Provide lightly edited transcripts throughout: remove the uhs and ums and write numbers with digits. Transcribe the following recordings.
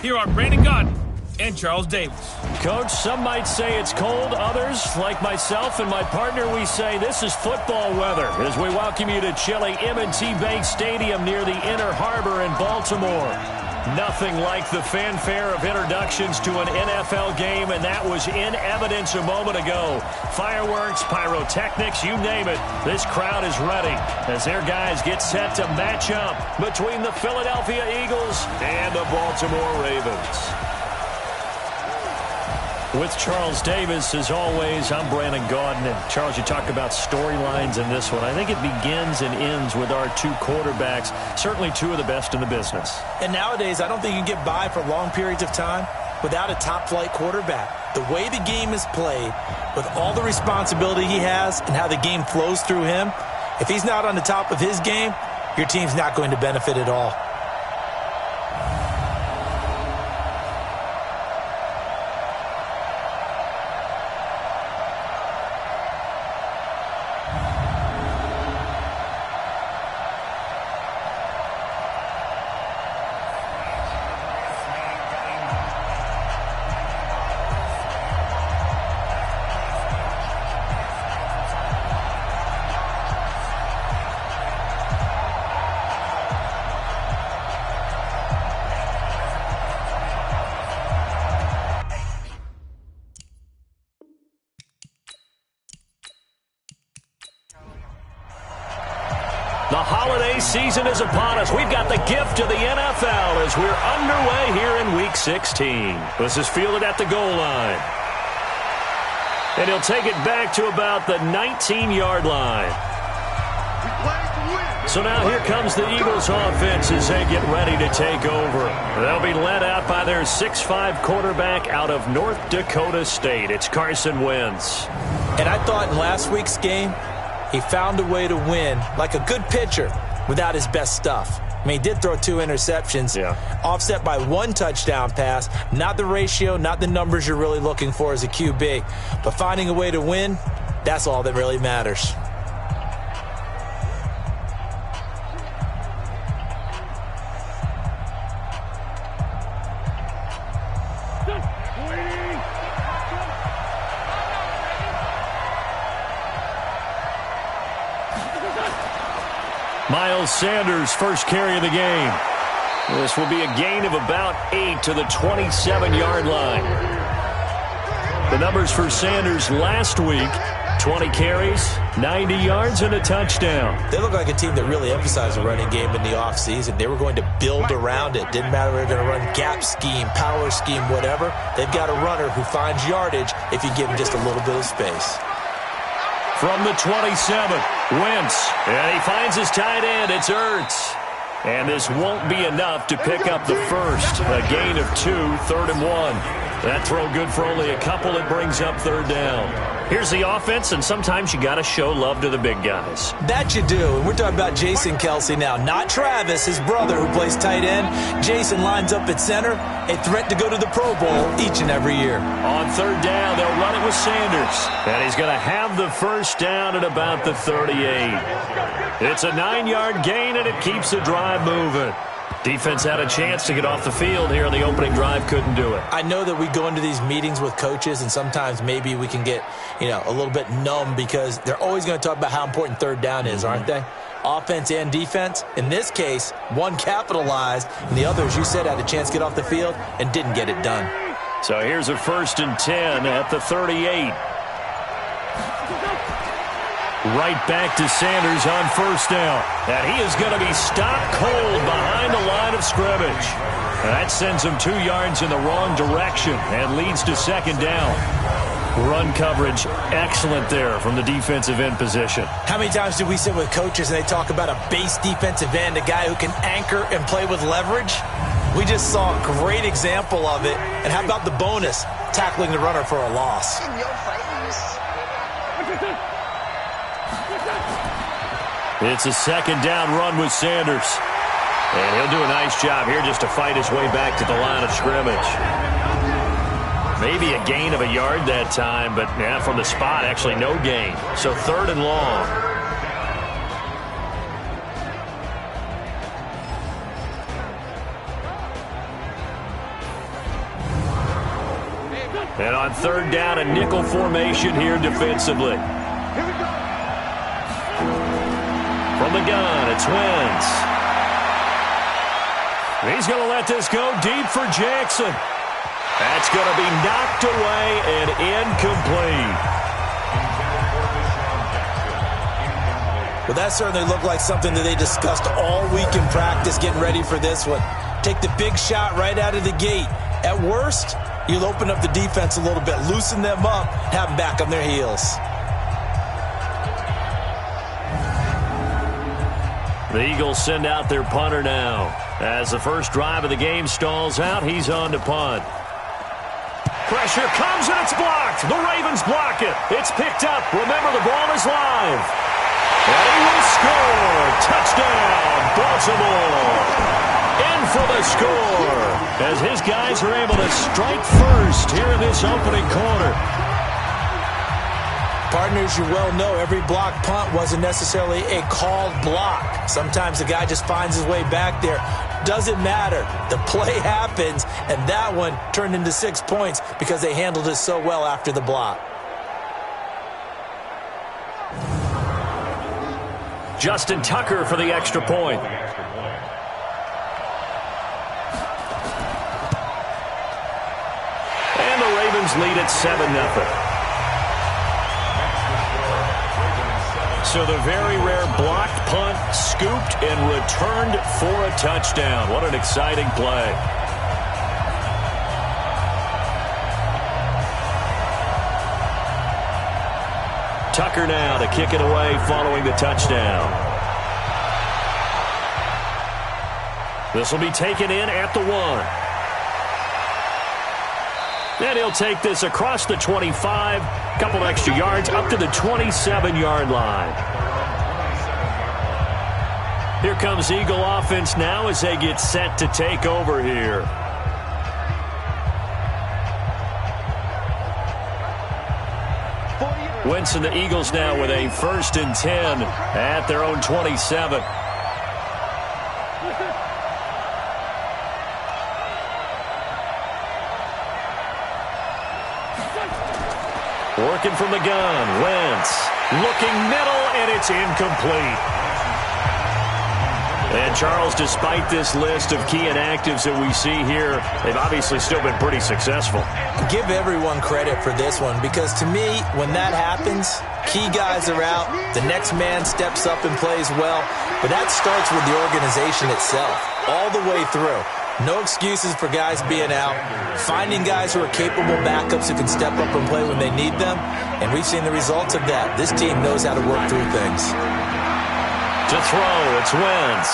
Here are Brandon Gaudin and Charles Davis. Coach, some might say it's cold. Others, like myself and my partner, we say this is football weather as we welcome you to chilly M&T Bank Stadium near the Inner Harbor in Baltimore. Nothing like the fanfare of introductions to an NFL game, and that was in evidence a moment ago. Fireworks, pyrotechnics, you name it. This crowd is ready as their guys get set to match up between the Philadelphia Eagles and the Baltimore Ravens. With Charles Davis, as always, I'm Brandon Gaudin. And Charles, you talk about storylines in this one. I think it begins and ends with our two quarterbacks, certainly two of the best in the business. And nowadays, I don't think you can get by for long periods of time without a top-flight quarterback. The way the game is played, with all the responsibility he has and how the game flows through him, if he's not on the top of his game, your team's not going to benefit at all. The holiday season is upon us. We've got the gift of the NFL as we're underway here in Week 16. This is fielded at the goal line. And he'll take it back to about the 19-yard line. So now here comes the Eagles offense as they get ready to take over. They'll be led out by their 6'5" quarterback out of North Dakota State. It's Carson Wentz. And I thought in last week's game, he found a way to win, like a good pitcher, without his best stuff. I mean, he did throw 2 interceptions, offset by 1 touchdown pass. Not the ratio, not the numbers you're really looking for as a QB. But finding a way to win, that's all that really matters. Miles Sanders, first carry of the game. This will be a gain of about 8 to the 27-yard line. The numbers for Sanders last week, 20 carries, 90 yards, and a touchdown. They look like a team that really emphasized the running game in the offseason. They were going to build around it. Didn't matter if they were going to run gap scheme, power scheme, whatever. They've got a runner who finds yardage if you give him just a little bit of space. From the 27, Wentz, and he finds his tight end. It's Ertz. And this won't be enough to pick up the first. A gain of 2, 3rd and 1. That throw good for only a couple. It brings up 3rd down. Here's the offense, and sometimes you got to show love to the big guys. That you do. And we're talking about Jason Kelsey now, not Travis, his brother who plays tight end. Jason lines up at center, a threat to go to the Pro Bowl each and every year. On 3rd down, they'll run it with Sanders. And he's going to have the first down at about the 38. It's a 9-yard gain, and it keeps the drive moving. Defense had a chance to get off the field here on the opening drive, couldn't do it. I know that we go into these meetings with coaches, and sometimes maybe we can get, a little bit numb because they're always going to talk about how important 3rd down is, aren't they? Offense and defense. In this case, one capitalized, and the other, as you said, had a chance to get off the field and didn't get it done. So here's a 1st and 10 at the 38. Right back to Sanders on 1st down. And he is going to be stopped cold behind the line of scrimmage. That sends him 2 yards in the wrong direction and leads to 2nd down. Run coverage excellent there from the defensive end position. How many times do we sit with coaches and they talk about a base defensive end, a guy who can anchor and play with leverage? We just saw a great example of it. And how about the bonus, tackling the runner for a loss? It's a 2nd down run with Sanders. And he'll do a nice job here just to fight his way back to the line of scrimmage. Maybe a gain of a yard that time, but from the spot, actually no gain. So 3rd and long. And on third down, a nickel formation here defensively. From the gun, it's Wentz. He's going to let this go deep for Jackson. That's going to be knocked away and incomplete. Well, that certainly looked like something that they discussed all week in practice getting ready for this one. Take the big shot right out of the gate. At worst, you'll open up the defense a little bit, loosen them up, have them back on their heels. The Eagles send out their punter now. As the first drive of the game stalls out, he's on to punt. Pressure comes and it's blocked. The Ravens block it. It's picked up. Remember, the ball is live. And he will score. Touchdown, Baltimore. In for the score as his guys are able to strike first here in this opening quarter. Partners, you well know every block punt wasn't necessarily a called block. Sometimes the guy just finds his way back there. Doesn't matter. The play happens, and that one turned into 6 points because they handled it so well after the block. Justin Tucker for the extra point. And the Ravens lead at 7-0. So the very rare blocked punt scooped and returned for a touchdown. What an exciting play. Tucker now to kick it away following the touchdown. This will be taken in at the 1. And he'll take this across the 25, couple extra yards up to the 27-yard line. Here comes Eagle offense now as they get set to take over here. Wentz and the Eagles now with a 1st and 10 at their own 27. Working from the gun, Wentz looking middle, and it's incomplete. And Charles, despite this list of key inactives that we see here, they've obviously still been pretty successful. Give everyone credit for this one because to me, when that happens, key guys are out, the next man steps up and plays well, but that starts with the organization itself, all the way through. No excuses for guys being out, finding guys who are capable backups who can step up and play when they need them, and we've seen the results of that. This team knows how to work through things. To throw, it's Wentz.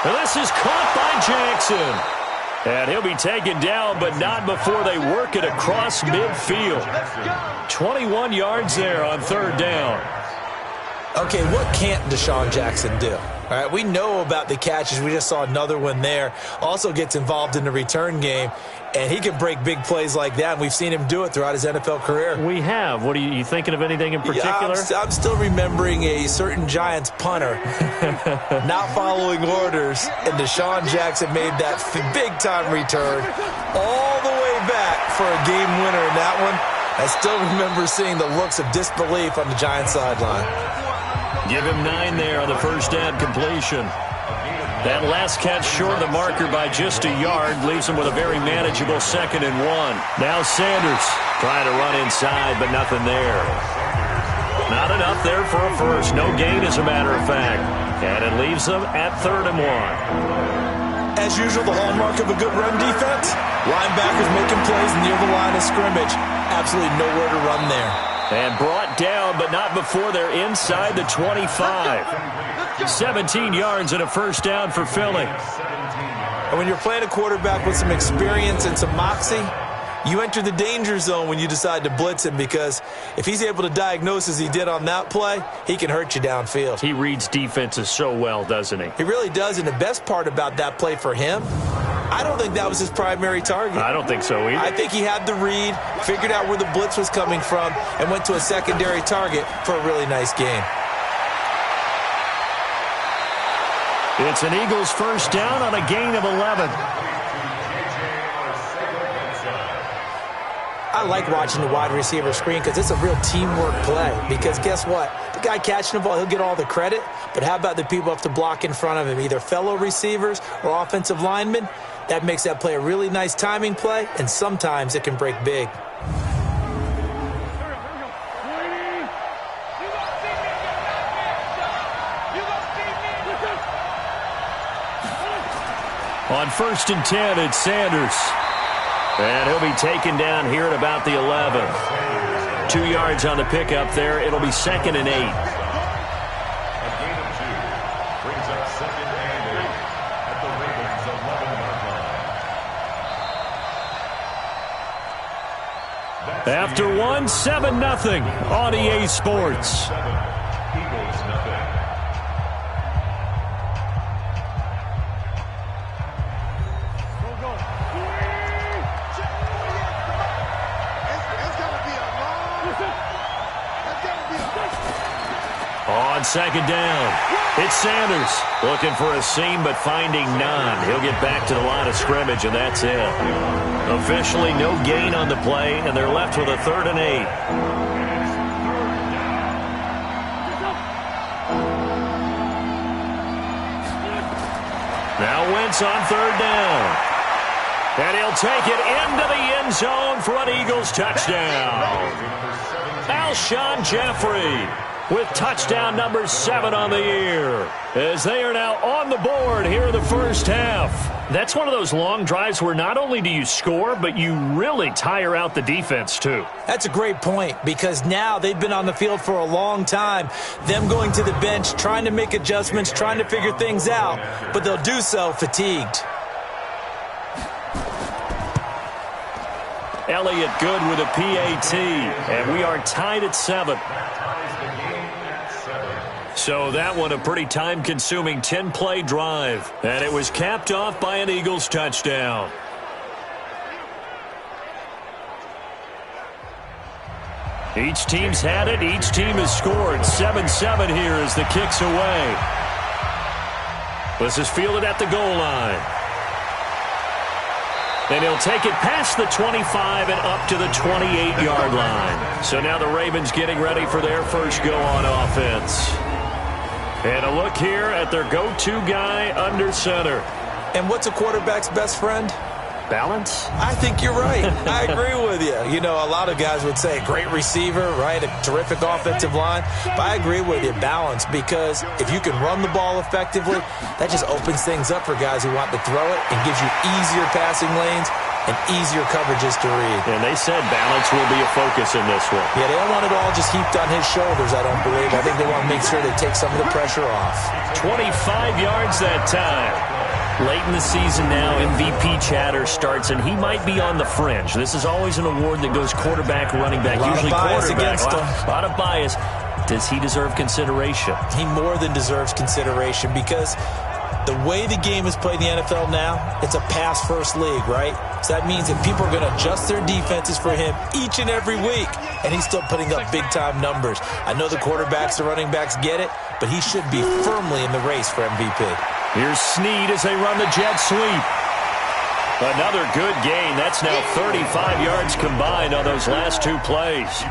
And this is caught by Jackson. And he'll be taken down, but not before they work it across midfield. 21 yards there on third down. Okay, what can't Deshaun Jackson do? All right, we know about the catches. We just saw another one there. Also gets involved in the return game, and he can break big plays like that, and we've seen him do it throughout his NFL career. We have. What are you thinking of anything in particular? I'm still remembering a certain Giants punter not following orders, and Deshaun Jackson made that big-time return all the way back for a game winner in that one. I still remember seeing the looks of disbelief on the Giants sideline. Give him 9 there on the first down completion. That last catch short of the marker by just a yard leaves him with a very manageable 2nd and 1. Now Sanders trying to run inside, but nothing there. Not enough there for a first. No gain, as a matter of fact. And it leaves them at 3rd and 1. As usual, the hallmark of a good run defense, linebackers making plays near the line of scrimmage. Absolutely nowhere to run there. And brought down, but not before they're inside the 25. 17 yards and a first down for Philly. And when you're playing a quarterback with some experience and some moxie, you enter the danger zone when you decide to blitz him because if he's able to diagnose as he did on that play, he can hurt you downfield. He reads defenses so well, doesn't he? He really does, and the best part about that play for him, I don't think that was his primary target. I don't think so either. I think he had the read, figured out where the blitz was coming from, and went to a secondary target for a really nice game. It's an Eagles first down on a gain of 11. I like watching the wide receiver screen because it's a real teamwork play. Because guess what? The guy catching the ball, he'll get all the credit. But how about the people have to block in front of him, either fellow receivers or offensive linemen? That makes that play a really nice timing play, and sometimes it can break big. On 1st and 10, it's Sanders. And he'll be taken down here at about the 11. 2 yards on the pickup there. It'll be 2nd and 8. A gain of 2 brings up 2nd and 8 at the Ravens' 11-yard line. After 1, 7-0 on EA Sports. Eagles nothing. On 2nd down, it's Sanders looking for a seam but finding none. He'll get back to the line of scrimmage, and that's it. Officially no gain on the play, and they're left with a 3rd and 8. Now Wentz on 3rd down. And he'll take it into the end zone for an Eagles touchdown. Alshon Jeffrey with touchdown number 7 on the year, as they are now on the board here in the first half. That's one of those long drives where not only do you score, but you really tire out the defense too. That's a great point, because now they've been on the field for a long time. Them going to the bench, trying to make adjustments, trying to figure things out, but they'll do so fatigued. Elliott good with a PAT, and we are tied at 7. So that one a pretty time-consuming 10-play drive. And it was capped off by an Eagles touchdown. Each team's had it. Each team has scored. 7-7 here as the kick's away. This is fielded at the goal line. And he'll take it past the 25 and up to the 28-yard line. So now the Ravens getting ready for their first go on offense. And a look here at their go-to guy under center. And what's a quarterback's best friend? Balance? I think you're right. I agree with you. You know, a lot of guys would say great receiver, right? A terrific offensive line. But I agree with you, balance, because if you can run the ball effectively, that just opens things up for guys who want to throw it and gives you easier passing lanes and easier coverages to read. And they said balance will be a focus in this one. Yeah, they don't want it all just heaped on his shoulders, I don't believe. I think they want to make sure they take some of the pressure off. 25 yards that time. Late in the season now, MVP chatter starts, and he might be on the fringe. This is always an award that goes quarterback, running back, usually quarterback. A lot of bias. Does he deserve consideration? He more than deserves consideration, because the way the game is played in the NFL now, it's a pass-first league, right? So that means that people are going to adjust their defenses for him each and every week, and he's still putting up big-time numbers. I know the quarterbacks, the running backs get it, but he should be firmly in the race for MVP. Here's Snead as they run the jet sweep. Another good gain. That's now 35 yards combined on those last 2 plays. 10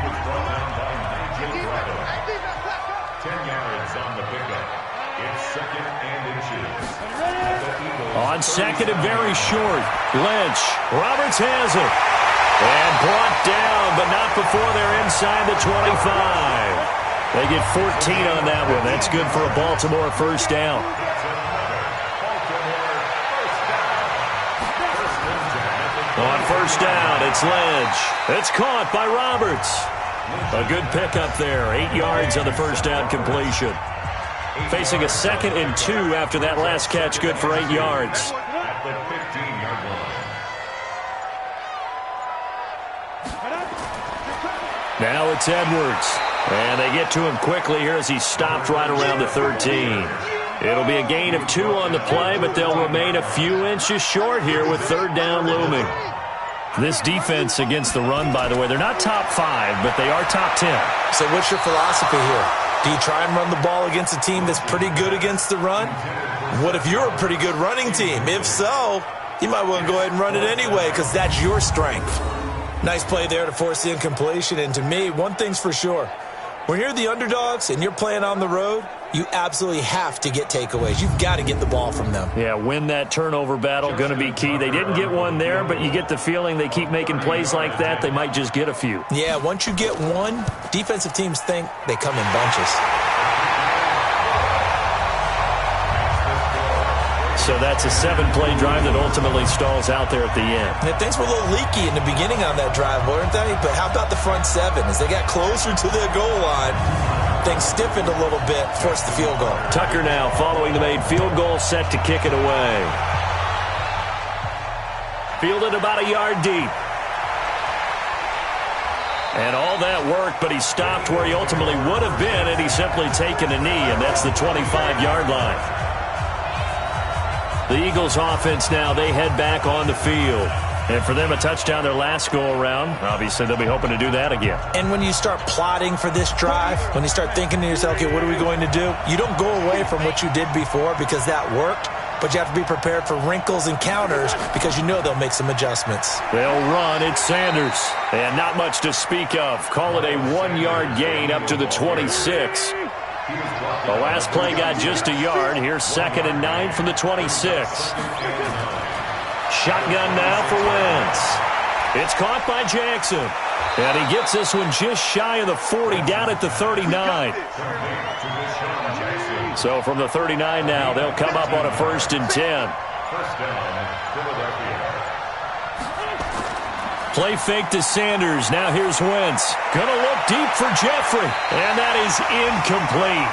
yards on the pickup. It's 2nd and inches. On 2nd and very short. Lynch. Roberts has it. And brought down, but not before they're inside the 25. They get 14 on that one. That's good for a Baltimore first down. On first down, it's Lynch. It's caught by Roberts. A good pickup there. 8 yards on the first down completion. Facing a 2nd and 2 after that last catch. Good for 8 yards. At the 15-yard line. Now it's Edwards. And they get to him quickly here as he stopped right around the 13. It'll be a gain of 2 on the play, but they'll remain a few inches short here with 3rd down looming. This defense against the run, by the way, they're not top 5, but they are top 10. So what's your philosophy here? Do you try and run the ball against a team that's pretty good against the run? What if you're a pretty good running team? If so, you might want to go ahead and run it anyway, because that's your strength. Nice play there to force the incompletion. And to me, one thing's for sure. When you're the underdogs and you're playing on the road, you absolutely have to get takeaways. You've got to get the ball from them. Yeah, win that turnover battle, going to be key. They didn't get one there, but you get the feeling they keep making plays like that, they might just get a few. Yeah, once you get one, defensive teams think they come in bunches. So that's a 7-play drive that ultimately stalls out there at the end. Yeah, things were a little leaky in the beginning on that drive, weren't they? But how about the front seven? As they got closer to their goal line, things stiffened a little bit, forced the field goal. Tucker now following the made field goal, set to kick it away. Fielded about a yard deep. And all that work, but he stopped where he ultimately would have been had he simply taken a knee, and that's the 25-yard line. The Eagles offense now, they head back on the field. And for them, a touchdown their last go-around. Obviously, they'll be hoping to do that again. And when you start plotting for this drive, when you start thinking to yourself, okay, what are we going to do? You don't go away from what you did before because that worked, but you have to be prepared for wrinkles and counters because you know they'll make some adjustments. They'll run. It's Sanders. And not much to speak of. Call it a 1-yard gain up to the 26. The last play got just a yard. Here's 2nd and 9 from the 26. Shotgun now for Wentz. It's caught by Jackson. And he gets this one just shy of the 40, down at the 39. So from the 39 now, they'll come up on a 1st and 10. First down, Philadelphia. Play fake to Sanders. Now here's Wentz. Gonna look deep for Jeffrey. And that is incomplete.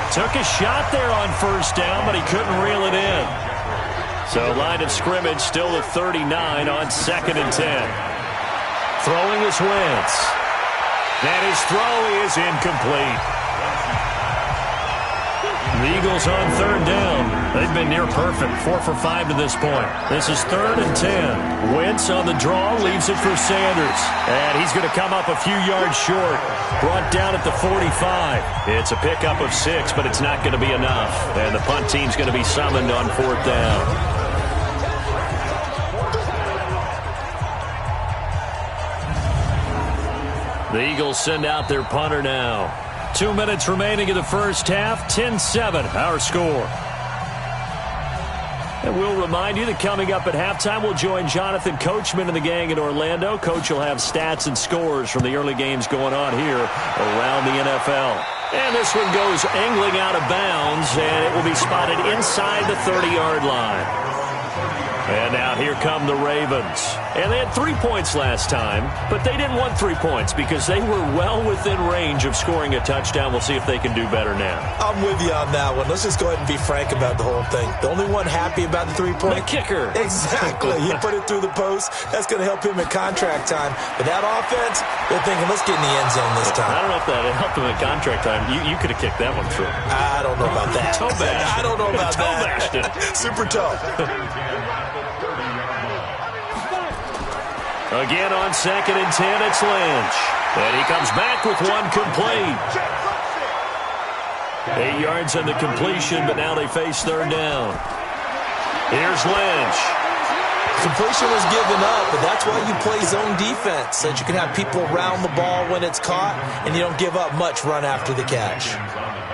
Took a shot there on 1st down, but he couldn't reel it in. So line of scrimmage still at 39 on 2nd and 10. Throwing is Wentz. And his throw is incomplete. The Eagles on 3rd down. They've been near perfect, 4 for 5 to this point. This is 3rd and 10. Wentz on the draw, leaves it for Sanders. And he's going to come up a few yards short. Brought down at the 45. It's a pickup of 6, but it's not going to be enough. And the punt team's going to be summoned on 4th down. The Eagles send out their punter now. 2 minutes remaining in the first half. 10-7, our score. And we'll remind you that coming up at halftime, we'll join Jonathan Coachman and the gang in Orlando. Coach will have stats and scores from the early games going on here around the NFL. And this one goes angling out of bounds, and it will be spotted inside the 30-yard line. And now here come the Ravens. And they had 3 points last time, but they didn't want 3 points because they were well within range of scoring a touchdown. We'll see if they can do better now. I'm with you on that one. Let's just go ahead and be frank about the whole thing. The only one happy about the 3-point? The kicker. Exactly. He put it through the post. That's going to help him in contract time. But that offense, they're thinking, let's get in the end zone this time. I don't know if that helped him in contract time. You could have kicked that one through. I don't know about that. Toe bashed. I don't know about toe that. Bashed it. Super toe. Again on 2nd and 10, it's Lynch. And he comes back with one complete. 8 yards on the completion, but now they face 3rd down. Here's Lynch. Completion was given up, but that's why you play zone defense, so that you can have people around the ball when it's caught, and you don't give up much run after the catch.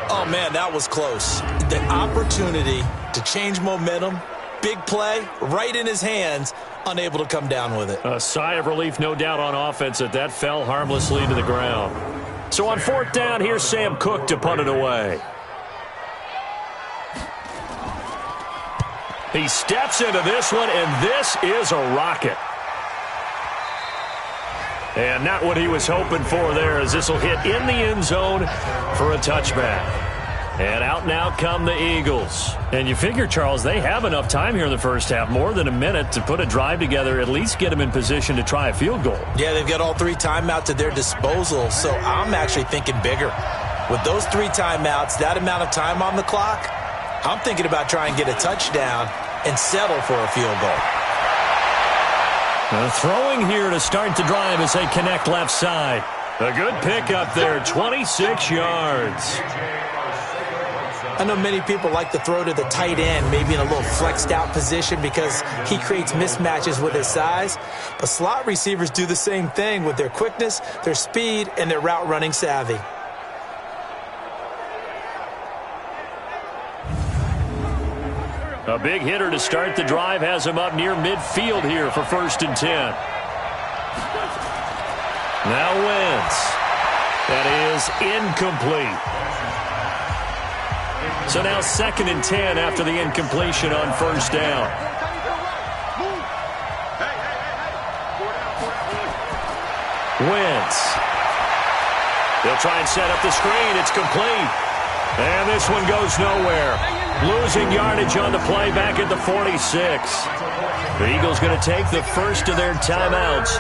Oh, man, that was close. The opportunity to change momentum, big play, right in his hands, unable to come down with it. A sigh of relief, no doubt, on offense that fell harmlessly to the ground. So on 4th down, here's Sam Cook to punt it away. He steps into this one, and this is a rocket. And not what he was hoping for there, as this will hit in the end zone for a touchback. And out now come the Eagles. And you figure, Charles, they have enough time here in the first half, more than a minute, to put a drive together, at least get them in position to try a field goal. Yeah, they've got all 3 timeouts at their disposal, so I'm actually thinking bigger. With those 3 timeouts, that amount of time on the clock, I'm thinking about trying to get a touchdown and settle for a field goal. Throwing here to start the drive as they connect left side. A good pickup there, 26 yards. I know many people like to throw to the tight end, maybe in a little flexed out position because he creates mismatches with his size. But slot receivers do the same thing with their quickness, their speed, and their route running savvy. A big hitter to start the drive has him up near midfield here for 1st and 10. Now Wentz. That is incomplete. So now 2nd and 10 after the incompletion on 1st down. Wentz. They'll try and set up the screen. It's complete. And this one goes nowhere. Losing yardage on the play back at the 46. The Eagles going to take the first of their timeouts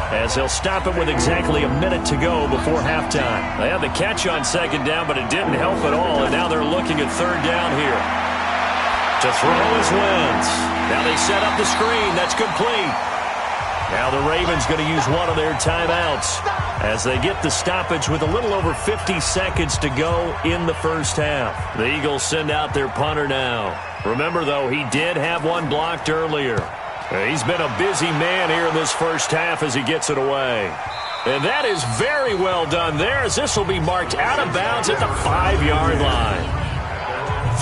as they'll stop it with exactly a minute to go before halftime. They had the catch on 2nd down, but it didn't help at all, and now they're looking at 3rd down here. To throw is Wentz. Now they set up the screen. That's complete. Now the Ravens going to use one of their timeouts as they get the stoppage with a little over 50 seconds to go in the first half. The Eagles send out their punter now. Remember, though, he did have one blocked earlier. He's been a busy man here in this first half as he gets it away. And that is very well done there as this will be marked out of bounds at the 5-yard line.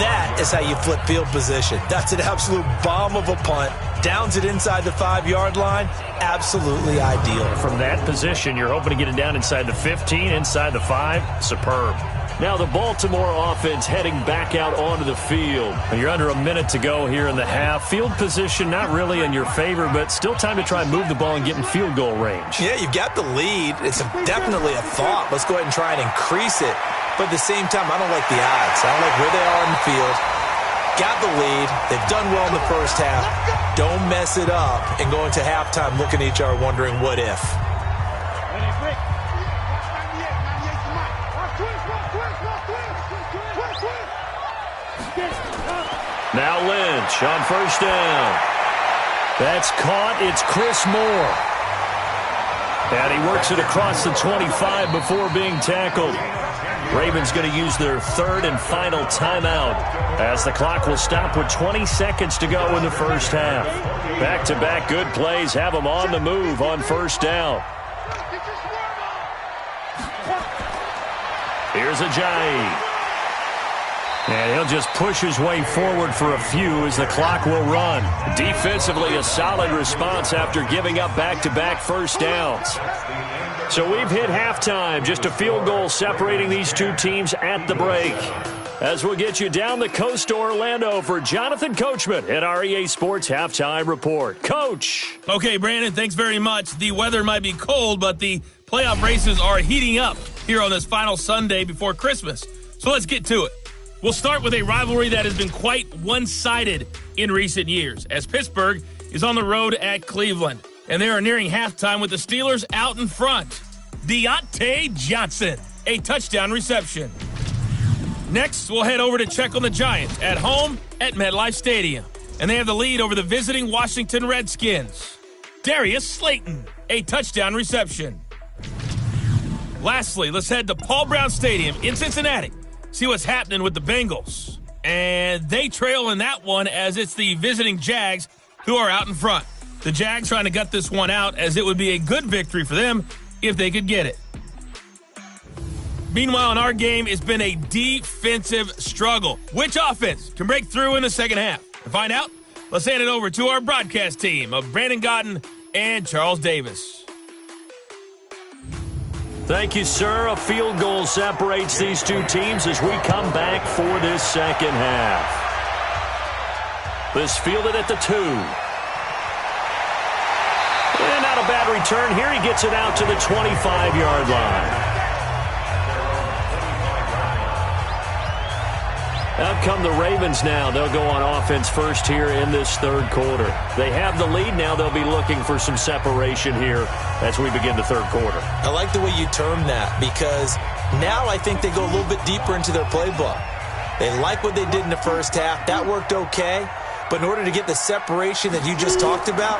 That is how you flip field position. That's an absolute bomb of a punt. Downs it inside the 5-yard line. Absolutely ideal. From that position, you're hoping to get it down inside the 15, inside the 5. Superb. Now the Baltimore offense heading back out onto the field. You're under a minute to go here in the half. Field position not really in your favor, but still time to try and move the ball and get in field goal range. Yeah, you've got the lead. It's definitely a thought. Let's go ahead and try and increase it. But at the same time, I don't like the odds. I don't like where they are in the field. Got the lead. They've done well in the first half. Don't mess it up and go into halftime looking at each other wondering what if. Now Lynch on 1st down. That's caught. It's Chris Moore. And he works it across the 25 before being tackled. Ravens going to use their 3rd and final timeout as the clock will stop with 20 seconds to go in the first half. Back-to-back good plays have them on the move on 1st down. Here's Ajayi. And he'll just push his way forward for a few as the clock will run. Defensively, a solid response after giving up back-to-back first downs. So we've hit halftime, just a field goal separating these two teams at the break. As we'll get you down the coast to Orlando for Jonathan Coachman at our EA Sports Halftime Report. Coach. Okay, Brandon, thanks very much. The weather might be cold, but the playoff races are heating up here on this final Sunday before Christmas. So let's get to it. We'll start with a rivalry that has been quite one-sided in recent years, as Pittsburgh is on the road at Cleveland. And they are nearing halftime with the Steelers out in front. Deontay Johnson, a touchdown reception. Next, we'll head over to check on the Giants at home at MetLife Stadium. And they have the lead over the visiting Washington Redskins. Darius Slayton, a touchdown reception. Lastly, let's head to Paul Brown Stadium in Cincinnati. See what's happening with the Bengals. And they trail in that one as it's the visiting Jags who are out in front. The Jags trying to gut this one out as it would be a good victory for them if they could get it. Meanwhile, in our game, it's been a defensive struggle. Which offense can break through in the second half? To find out, let's hand it over to our broadcast team of Brandon Godden and Charles Davis. Thank you, sir. A field goal separates these two teams as we come back for this second half. This fielded at the 2. And not a bad return here. He gets it out to the 25-yard line. Out come the Ravens now. They'll go on offense first here in this third quarter. They have the lead now. They'll be looking for some separation here as we begin the third quarter. I like the way you term that because now I think they go a little bit deeper into their playbook. They like what they did in the first half. That worked okay. But in order to get the separation that you just talked about,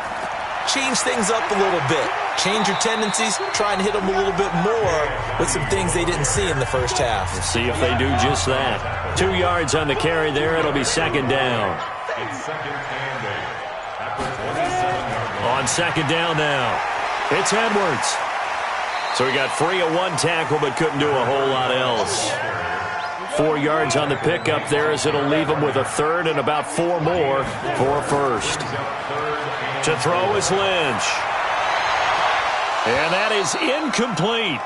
change things up a little bit. Change your tendencies, try and hit them a little bit more with some things they didn't see in the first half. We'll see if they do just that. 2 yards on the carry there. It'll be second down. On second down now, it's Edwards. So he got free of one tackle but couldn't do a whole lot else. 4 yards on the pickup there as it'll leave him with a third and about 4 more for a first. To throw is Lynch. And that is incomplete.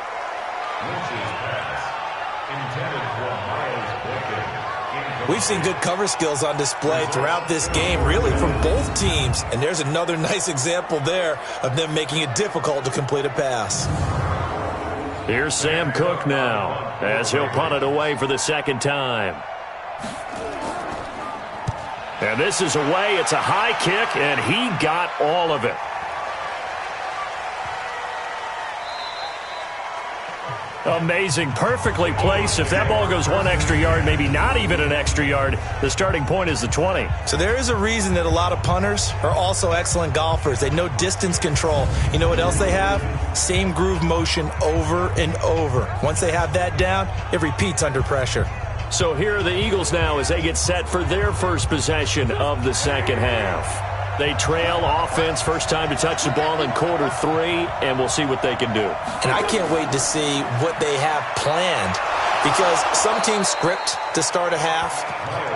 We've seen good cover skills on display throughout this game, really from both teams. And there's another nice example there of them making it difficult to complete a pass. Here's Sam Cook now as he'll punt it away for the second time. And this is away. It's a high kick, and he got all of it. Amazing. Perfectly placed. If that ball goes 1 extra yard, maybe not even an extra yard, the starting point is the 20. So there is a reason that a lot of punters are also excellent golfers. They know distance control. You know what else they have? Same groove motion over and over. Once they have that down, it repeats under pressure. So here are the Eagles now as they get set for their first possession of the second half. They trail offense, first time to touch the ball in quarter 3, and we'll see what they can do. And I can't wait to see what they have planned, because some teams script to start a half.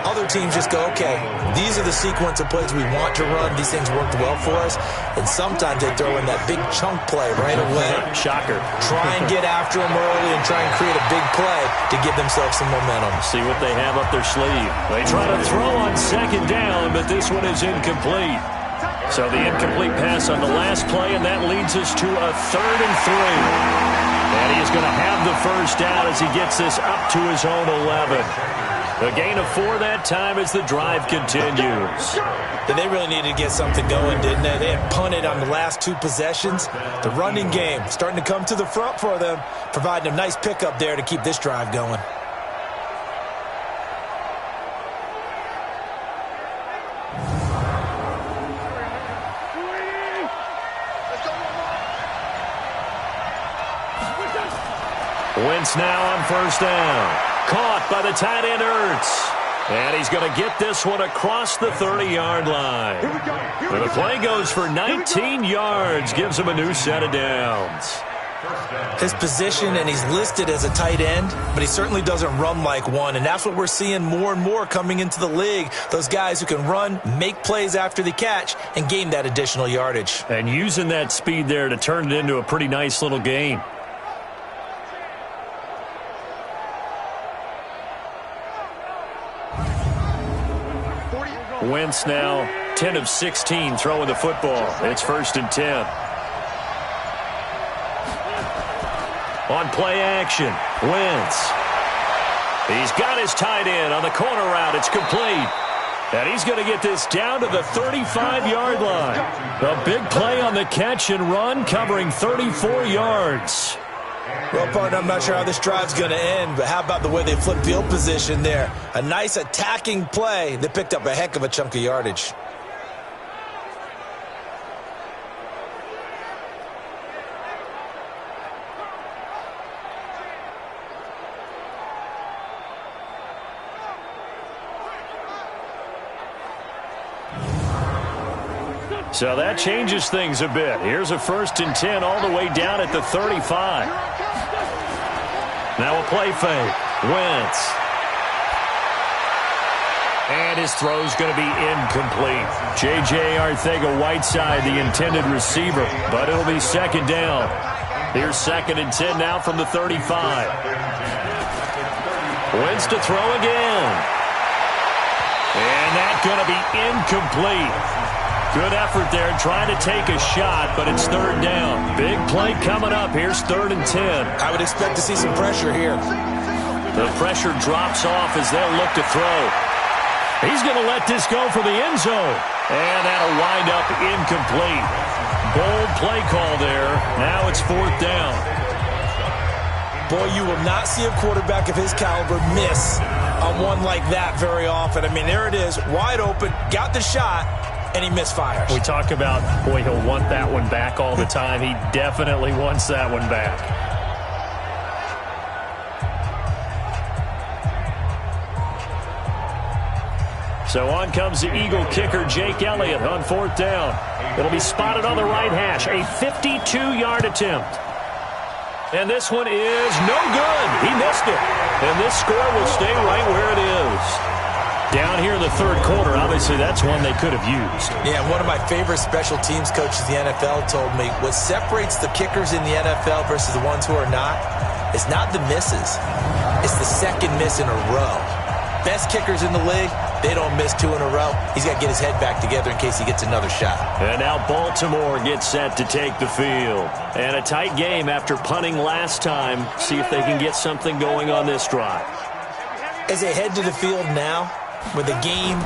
Other teams just go, okay, these are the sequence of plays we want to run. These things worked well for us. And sometimes they throw in that big chunk play right away. Shocker. Try and get after them early and try and create a big play to give themselves some momentum. See what they have up their sleeve. They try to throw on second down, but this one is incomplete. So the incomplete pass on the last play, and that leads us to a 3rd and 3. And he's going to have the first down as he gets this up to his own 11. A gain of 4 that time as the drive continues. Then they really needed to get something going, didn't they? They had punted on the last 2 possessions. The running game starting to come to the front for them, providing a nice pickup there to keep this drive going. Wentz now on first down. Caught by the tight end Ertz. And he's going to get this one across the 30-yard line. And the play goes for 19 yards. Gives him a new set of downs. His position, and he's listed as a tight end, but he certainly doesn't run like one. And that's what we're seeing more and more coming into the league. Those guys who can run, make plays after the catch, and gain that additional yardage. And using that speed there to turn it into a pretty nice little game. Wentz now 10 of 16 throwing the football. It's 1st and 10. On play action, Wentz. He's got his tight end on the corner route. It's complete. And he's going to get this down to the 35-yard line. A big play on the catch and run, covering 34 yards. Well, partner, I'm not sure how this drive's going to end, but how about the way they flip field position there? A nice attacking play that picked up a heck of a chunk of yardage. So that changes things a bit. Here's a 1st and 10 all the way down at the 35. Now a play fake. Wentz. And his throw's going to be incomplete. J.J. Arcega-Whiteside, the intended receiver, but it'll be 2nd down. Here's 2nd and 10 now from the 35. Wentz to throw again. And that's going to be incomplete. Good effort there, trying to take a shot, but it's 3rd down. Big play coming up. Here's 3rd and 10. I would expect to see some pressure here. The pressure drops off as they'll look to throw. He's going to let this go for the end zone. And that'll wind up incomplete. Bold play call there. Now it's 4th down. Boy, you will not see a quarterback of his caliber miss on one like that very often. I mean, there it is, wide open, got the shot, and he misfires. We talk about, boy, he'll want that one back all the time. He definitely wants that one back. So on comes the Eagle kicker, Jake Elliott, on 4th down. It'll be spotted on the right hash, a 52-yard attempt. And this one is no good. He missed it. And this score will stay right where it is. Down here in the 3rd quarter, obviously that's one they could have used. Yeah, one of my favorite special teams coaches in the NFL told me what separates the kickers in the NFL versus the ones who are not is not the misses. It's the second miss in a row. Best kickers in the league, they don't miss 2 in a row. He's got to get his head back together in case he gets another shot. And now Baltimore gets set to take the field. And a tight game after punting last time. See if they can get something going on this drive. As they head to the field now, with the game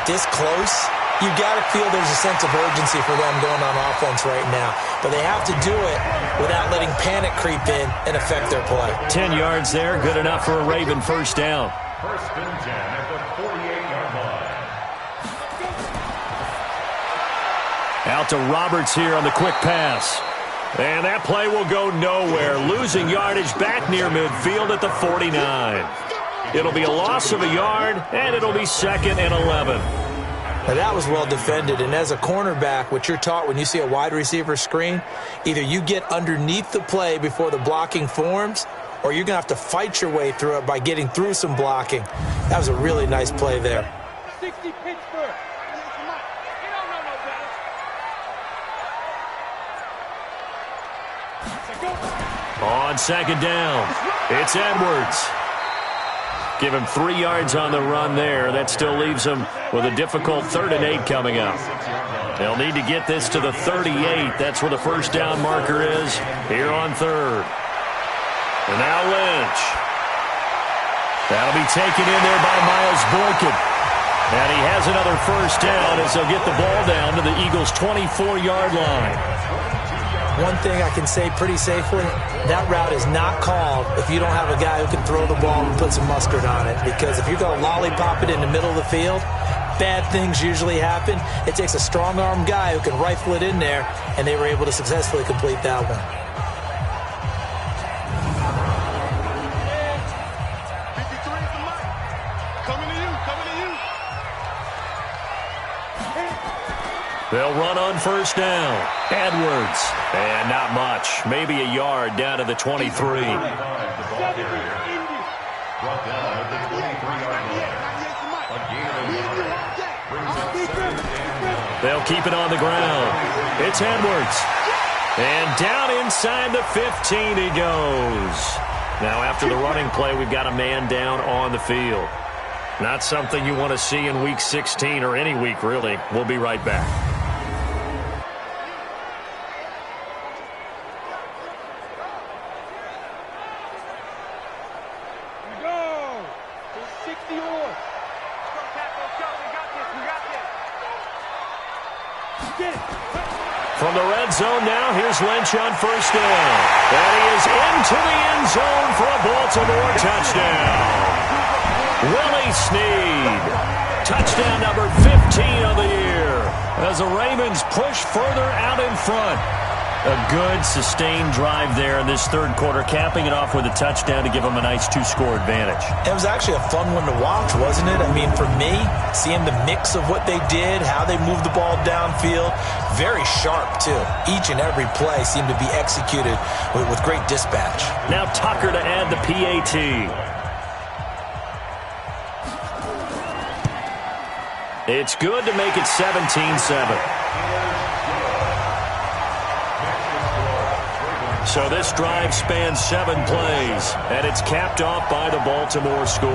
this close, you got to feel there's a sense of urgency for them going on offense right now. But they have to do it without letting panic creep in and affect their play. 10 yards there, good enough for a Raven first down. First and 10 at the 48-yard line. Out to Roberts here on the quick pass. And that play will go nowhere. Losing yardage back near midfield at the 49. It'll be a loss of a yard, and it'll be 2nd and 11. Now that was well defended, and as a cornerback, what you're taught when you see a wide receiver screen, either you get underneath the play before the blocking forms, or you're going to have to fight your way through it by getting through some blocking. That was a really nice play there. 60 Pittsburgh. On 2nd down, it's Edwards. Give him 3 yards on the run there. That still leaves him with a difficult 3rd and 8 coming up. They'll need to get this to the 38. That's where the first down marker is here on 3rd. And now Lynch. That'll be taken in there by Miles Boykin. And he has another first down as they'll get the ball down to the Eagles' 24-yard line. One thing I can say pretty safely, that route is not called if you don't have a guy who can throw the ball and put some mustard on it. Because if you're going to lollipop it in the middle of the field, bad things usually happen. It takes a strong-armed guy who can rifle it in there, and they were able to successfully complete that one. They'll run on first down. Edwards. And not much. Maybe a yard down to the 23. They'll keep it on the ground. It's Edwards. And down inside the 15 he goes. Now after the running play, we've got a man down on the field. Not something you want to see in Week 16 or any week, really. We'll be right back. From the red zone now, here's Lynch on first down. And he is into the end zone for a Baltimore touchdown. Willie Snead. Touchdown number 15 of the year. As the Ravens push further out in front. A good, sustained drive there in this 3rd quarter, capping it off with a touchdown to give them a nice 2-score advantage. It was actually a fun one to watch, wasn't it? I mean, for me, seeing the mix of what they did, how they moved the ball downfield, very sharp, too. Each and every play seemed to be executed with great dispatch. Now Tucker to add the PAT. It's good to make it 17-7. So this drive spans 7 plays, and it's capped off by the Baltimore score.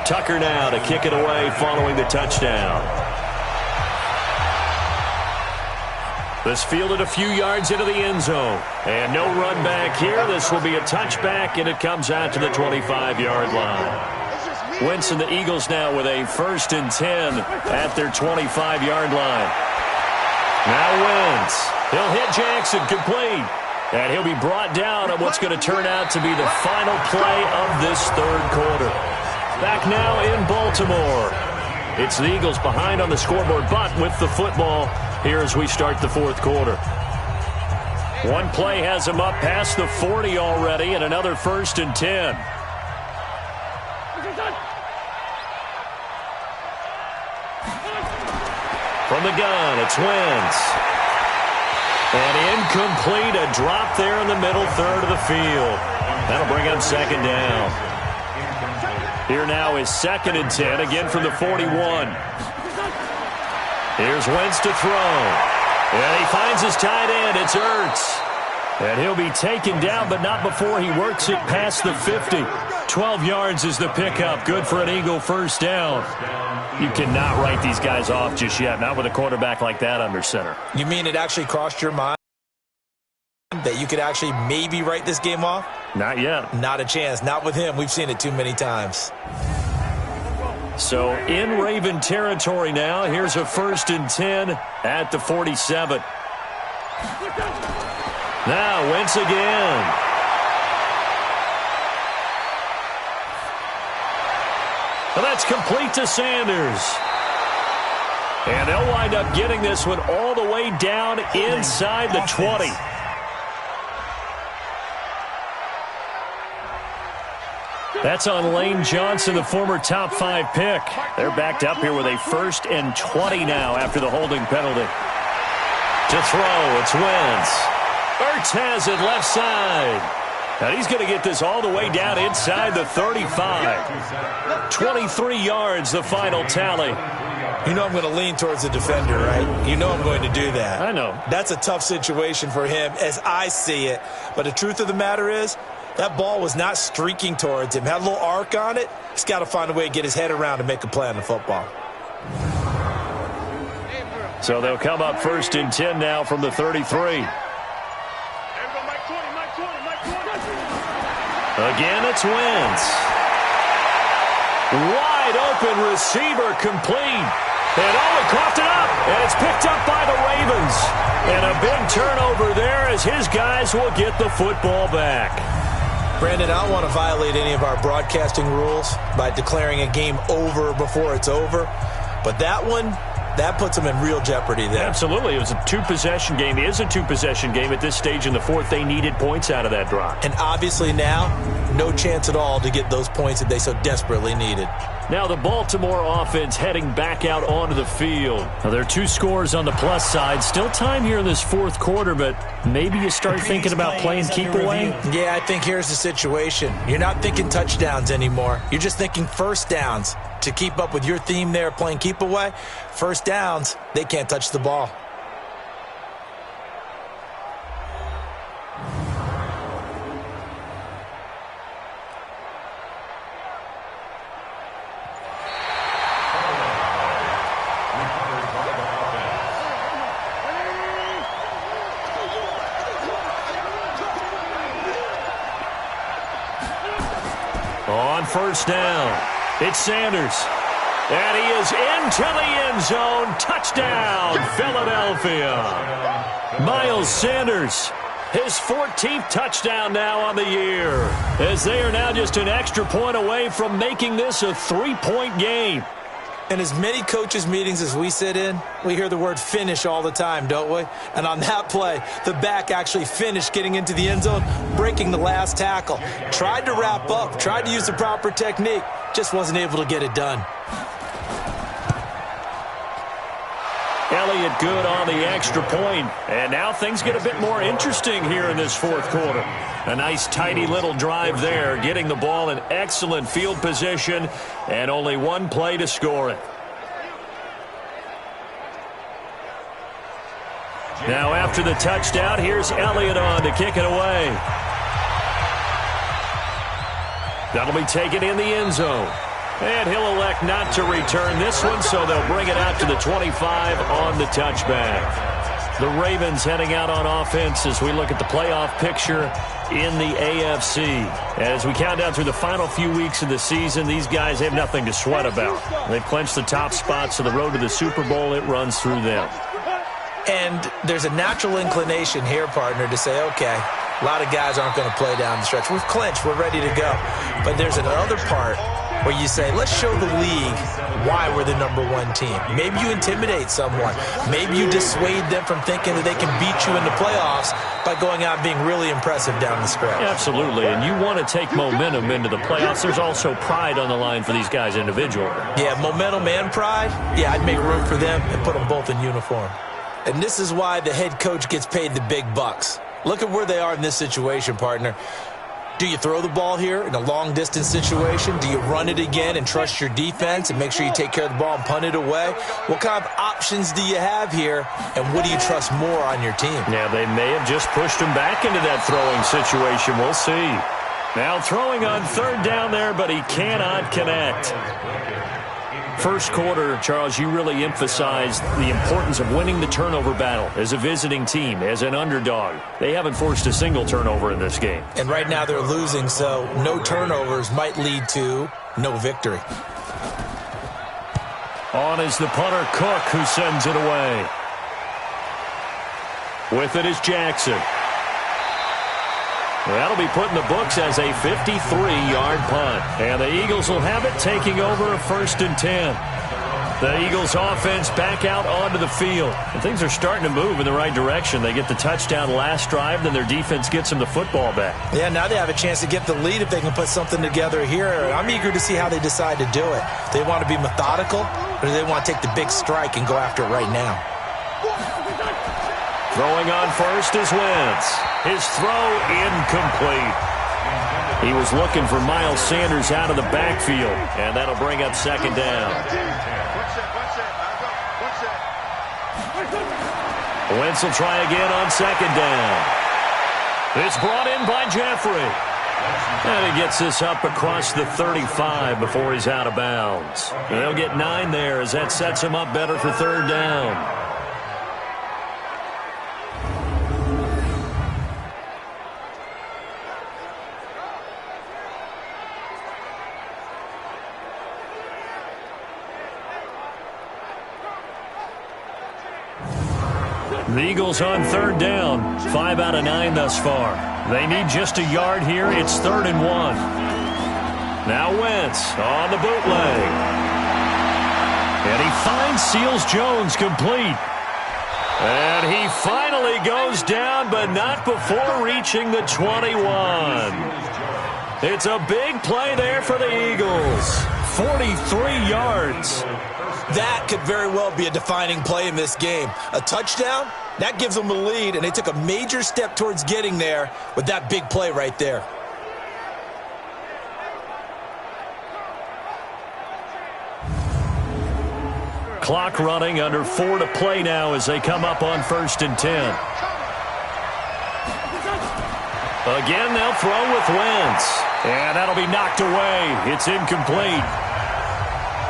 Tucker now to kick it away following the touchdown. This fielded a few yards into the end zone. And no run back here. This will be a touchback, and it comes out to the 25-yard line. Wentz and the Eagles now with a 1st and 10 at their 25-yard line. Now Wentz. He'll hit Jackson, complete. And he'll be brought down at what's going to turn out to be the final play of this third quarter. Back now in Baltimore. It's the Eagles behind on the scoreboard, but with the football here as we start the fourth quarter. One play has him up past the 40 already, and another 1st and 10. From the gun, it's Wentz. And incomplete, a drop there in the middle third of the field. That'll bring up 2nd down. Here now is 2nd and 10, again from the 41. Here's Wentz to throw. And he finds his tight end. It's Ertz. And he'll be taken down, but not before he works it past the 50. 12 yards is the pickup. Good for an Eagle 1st down. You cannot write these guys off just yet, not with a quarterback like that under center. You mean it actually crossed your mind that you could actually maybe write this game off? Not yet. Not a chance. Not with him. We've seen it too many times. So in Raven territory now. Here's a 1st and 10 at the 47. Now Wentz again. Well, that's complete to Sanders. And they'll wind up getting this one all the way down inside the 20. That's on Lane Johnson, the former top 5 pick. They're backed up here with a 1st and 20 now after the holding penalty. To throw, it's Wentz. Ertz has it left side. And he's going to get this all the way down inside the 35. 23 yards, the final tally. You know I'm going to lean towards the defender, right? You know I'm going to do that. I know. That's a tough situation for him as I see it. But the truth of the matter is, that ball was not streaking towards him. Had a little arc on it. He's got to find a way to get his head around and make a play on the football. So they'll come up 1st and 10 now from the 33. Again, it's Wentz. Wide open receiver complete. And he coughed it up. And it's picked up by the Ravens. And a big turnover there as his guys will get the football back. Brandon, I don't want to violate any of our broadcasting rules by declaring a game over before it's over. But that one, that puts them in real jeopardy there. Absolutely. It was a 2-possession game. It is a 2-possession game at this stage in the fourth. They needed points out of that drive. And obviously now, no chance at all to get those points that they so desperately needed. Now the Baltimore offense heading back out onto the field. Now there are 2 scores on the plus side. Still time here in this fourth quarter, but maybe you start thinking about playing keep away? Yeah, I think here's the situation. You're not thinking touchdowns anymore. You're just thinking 1st downs. To keep up with your theme there, playing keep away, 1st downs, they can't touch the ball. On 1st down. It's Sanders. And he is into the end zone. Touchdown, Philadelphia. Miles Sanders, his 14th touchdown now on the year, as they are now just an extra point away from making this a 3-point game. In as many coaches' meetings as we sit in, we hear the word finish all the time, don't we? And on that play, the back actually finished getting into the end zone, breaking the last tackle. Tried to wrap up, tried to use the proper technique, just wasn't able to get it done. Elliott good on the extra point. And now things get a bit more interesting here in this fourth quarter. A nice tidy little drive there, getting the ball in excellent field position, and only one play to score it. Now after the touchdown, here's Elliott on to kick it away. That'll be taken in the end zone. And he'll elect not to return this one, so they'll bring it out to the 25 on the touchback. The Ravens heading out on offense as we look at the playoff picture in the AFC. As we count down through the final few weeks of the season, these guys have nothing to sweat about. They've clinched the top spots, so the road to the Super Bowl, it runs through them. And there's a natural inclination here, partner, to say, okay, a lot of guys aren't going to play down the stretch. We've clinched. We're ready to go. But there's another part where you say, let's show the league why we're the #1 team. Maybe you intimidate someone. Maybe you dissuade them from thinking that they can beat you in the playoffs by going out and being really impressive down the stretch. Absolutely, and you want to take momentum into the playoffs. There's also pride on the line for these guys individually. Yeah, momentum and pride. Yeah, I'd make room for them and put them both in uniform. And this is why the head coach gets paid the big bucks. Look at where they are in this situation, partner. Do you throw the ball here in a long-distance situation? Do you run it again and trust your defense and make sure you take care of the ball and punt it away? What kind of options do you have here, and what do you trust more on your team? Yeah, they may have just pushed him back into that throwing situation. We'll see. Now throwing on 3rd down there, but he cannot connect. First quarter, Charles, you really emphasized the importance of winning the turnover battle as a visiting team, as an underdog. They haven't forced a single turnover in this game. And right now they're losing, so no turnovers might lead to no victory. On is the punter, Cook, who sends it away. With it is Jackson. That'll be put in the books as a 53-yard punt. And the Eagles will have it, taking over a 1st and 10. The Eagles offense back out onto the field. And things are starting to move in the right direction. They get the touchdown last drive, then their defense gets them the football back. Yeah, now they have a chance to get the lead if they can put something together here. I'm eager to see how they decide to do it. They want to be methodical, or do they want to take the big strike and go after it right now? Throwing on first is Wentz. His throw incomplete. He was looking for Miles Sanders out of the backfield, and that'll bring up 2nd down. Wentz will try again on 2nd down. It's brought in by Jeffrey. And he gets this up across the 35 before he's out of bounds. And they'll get 9 there as that sets him up better for 3rd down. The Eagles on 3rd down. 5 out of 9 thus far. They need just a yard here. It's 3rd and 1. Now Wentz on the bootleg. And he finds Seals-Jones complete. And he finally goes down, but not before reaching the 21. It's a big play there for the Eagles. 43 yards. That could very well be a defining play in this game. A touchdown, that gives them the lead, and they took a major step towards getting there with that big play right there. Clock running, under 4 to play now as they come up on 1st and 10. Again, they'll throw with Wentz. And that'll be knocked away. It's incomplete.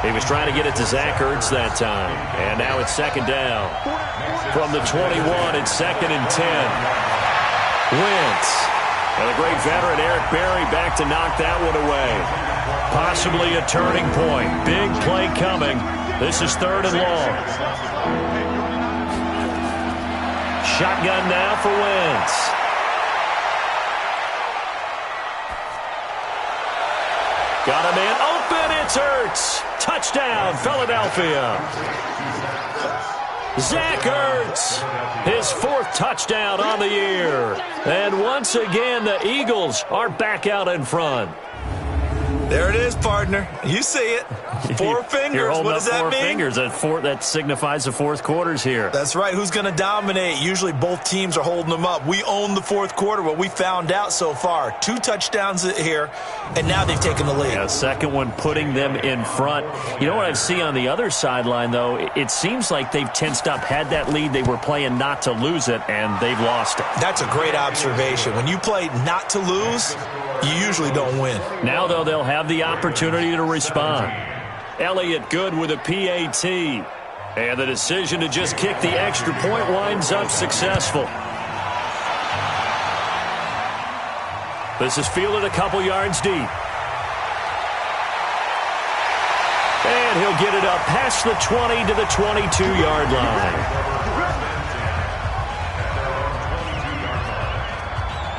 He was trying to get it to Zach Ertz that time. And now it's 2nd down. From the 21, it's 2nd and 10. Wentz. And the great veteran Eric Berry back to knock that one away. Possibly a turning point. Big play coming. This is 3rd and long. Shotgun now for Wentz. Got a man open. It's Ertz. Touchdown, Philadelphia. Zach Ertz, his 4th touchdown on the year. And once again, the Eagles are back out in front. There it is, partner. You see it. 4 fingers. You're holding what does up that 4 mean? fingers. That signifies the 4th quarter's here. That's right. Who's going to dominate? Usually both teams are holding them up. We own the 4th quarter, what we found out so far. 2 touchdowns here, and now they've taken the lead. Yeah, 2nd one putting them in front. You know what I see on the other sideline, though? It seems like they've tensed up, had that lead. They were playing not to lose it, and they've lost it. That's a great observation. When you play not to lose, you usually don't win. Now, though, they'll have the opportunity to respond. Elliott good with a PAT. And the decision to just kick the extra point winds up successful. This is fielded a couple yards deep. And he'll get it up past the 20 to the 22-yard line.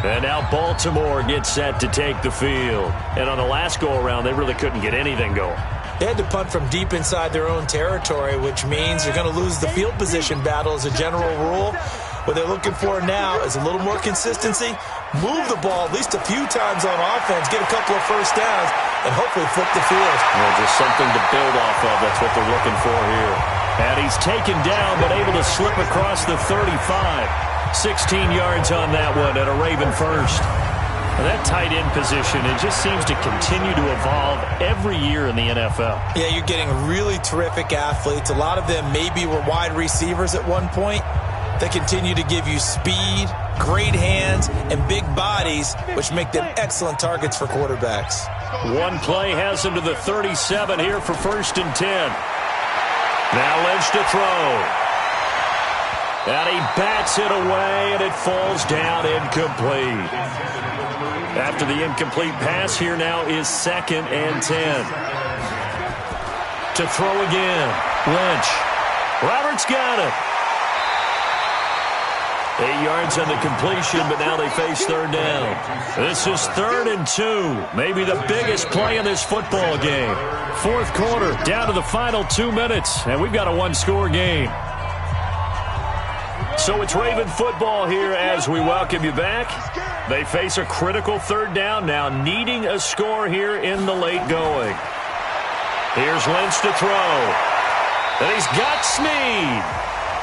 And now Baltimore gets set to take the field. And on the last go-around, they really couldn't get anything going. They had to punt from deep inside their own territory, which means you're going to lose the field position battle as a general rule. What they're looking for now is a little more consistency, move the ball at least a few times on offense, get a couple of first downs, and hopefully flip the field. Well, just something to build off of. That's what they're looking for here. And he's taken down, but able to slip across the 35. 16 yards on that one at a Raven first. Now that tight end position, it just seems to continue to evolve every year in the NFL. Yeah, you're getting really terrific athletes. A lot of them maybe were wide receivers at one point. They continue to give you speed, great hands, and big bodies, which make them excellent targets for quarterbacks. One play has him to the 37 here for 1st and 10. Now Lynch to throw. And he bats it away, and it falls down incomplete. After the incomplete pass, here now is 2nd and 10. To throw again, Lynch. Roberts got it. 8 yards on the completion, but now they face 3rd down. This is 3rd and 2. Maybe the biggest play in this football game. 4th quarter, down to the final 2 minutes, and we've got a one-score game. So it's Raven football here as we welcome you back. They face a critical 3rd down now, needing a score here in the late going. Here's Lynch to throw. And he's got Snead.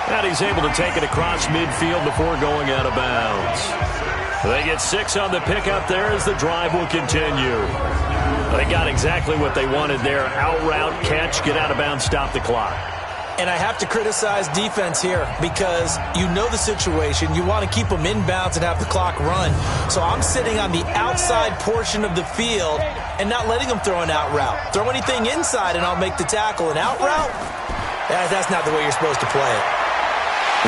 And he's able to take it across midfield before going out of bounds. They get 6 on the pickup there as the drive will continue. They got exactly what they wanted there. Out route, catch, get out of bounds, stop the clock. And I have to criticize defense here because you know the situation. You want to keep them inbounds and have the clock run. So I'm sitting on the outside portion of the field and not letting them throw an out route. Throw anything inside and I'll make the tackle. An out route? That's not the way you're supposed to play it.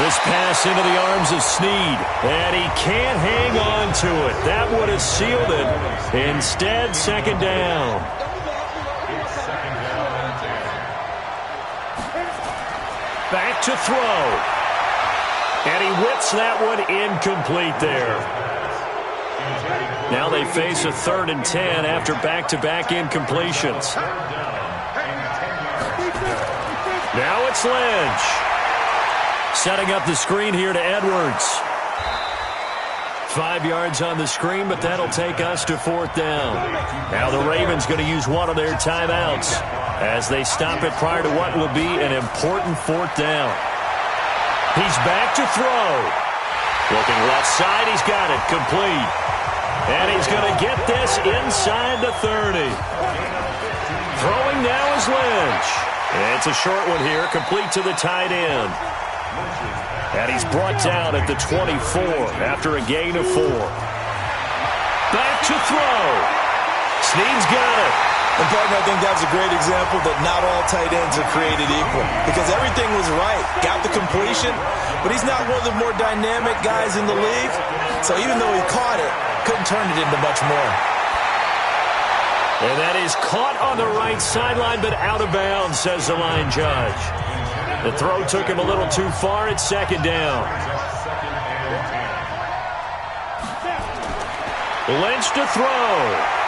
This pass into the arms of Snead, and he can't hang on to it. That would have sealed it. Instead, 2nd down. Back to throw. And he whips that one incomplete there. Now they face a 3rd and 10 after back-to-back incompletions. Now it's Lynch. Setting up the screen here to Edwards. 5 yards on the screen, but that'll take us to 4th down. Now the Ravens going to use one of their timeouts as they stop it prior to what will be an important 4th down. He's back to throw. Looking left side, he's got it complete. And he's going to get this inside the 30. Throwing now is Lynch. It's a short one here, complete to the tight end. And he's brought down at the 24 after a gain of 4. Back to throw. Snead's got it. And, partner, I think that's a great example that not all tight ends are created equal because everything was right. Got the completion, but he's not one of the more dynamic guys in the league. So even though he caught it, couldn't turn it into much more. And that is caught on the right sideline, but out of bounds, says the line judge. The throw took him a little too far. It's 2nd down. Lynch to throw.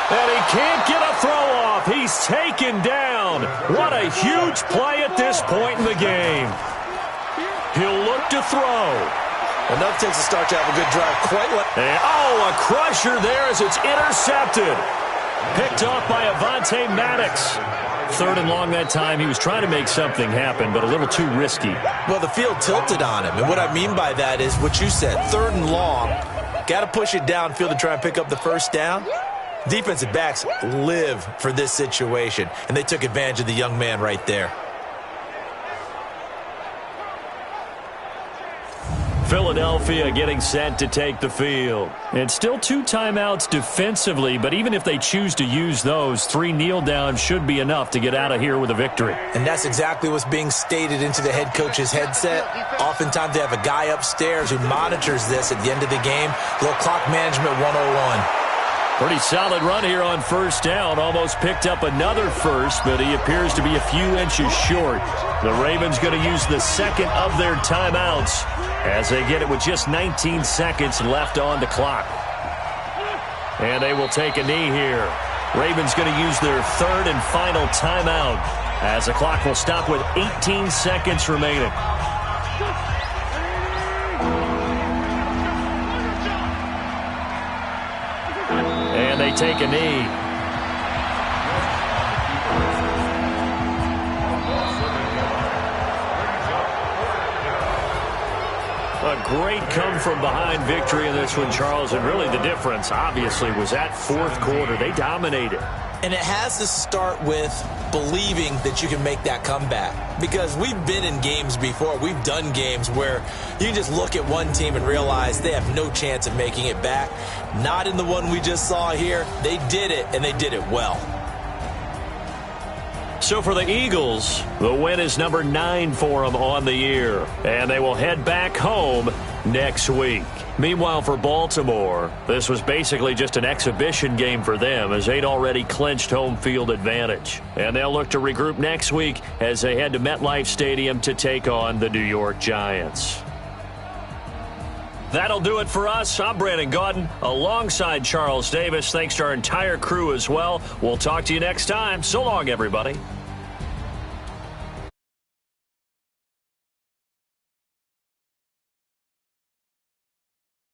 And he can't get a throw off. He's taken down. What a huge play at this point in the game. He'll look to throw. Enough takes a start to have a good drive. And, a crusher there as it's intercepted. Picked off by Avonte Maddox. 3rd and long that time. He was trying to make something happen, but a little too risky. Well, the field tilted on him. And what I mean by that is what you said. 3rd and long. Got to push it downfield to try and pick up the 1st down. Defensive backs live for this situation, and they took advantage of the young man right there. Philadelphia getting set to take the field. And still 2 timeouts defensively, but even if they choose to use those, 3 kneel downs should be enough to get out of here with a victory. And that's exactly what's being stated into the head coach's headset. Oftentimes they have a guy upstairs who monitors this at the end of the game. A little clock management 101. Pretty solid run here on first down. Almost picked up another first, but he appears to be a few inches short. The Ravens going to use the second of their timeouts as they get it with just 19 seconds left on the clock. And they will take a knee here. Ravens going to use their third and final timeout as the clock will stop with 18 seconds remaining. And they take a knee. A great come-from-behind victory in this one, Charles, and really the difference, obviously, was that fourth quarter. They dominated. And it has to start with believing that you can make that comeback. Because we've been in games before. We've done games where you can just look at one team and realize they have no chance of making it back. Not in the one we just saw here. They did it, and they did it well. So for the Eagles, the win is number 9 for them on the year. And they will head back home next week. Meanwhile, for Baltimore, this was basically just an exhibition game for them as they'd already clinched home field advantage. And they'll look to regroup next week as they head to MetLife Stadium to take on the New York Giants. That'll do it for us. I'm Brandon Gaudin alongside Charles Davis. Thanks to our entire crew as well. We'll talk to you next time. So long, everybody.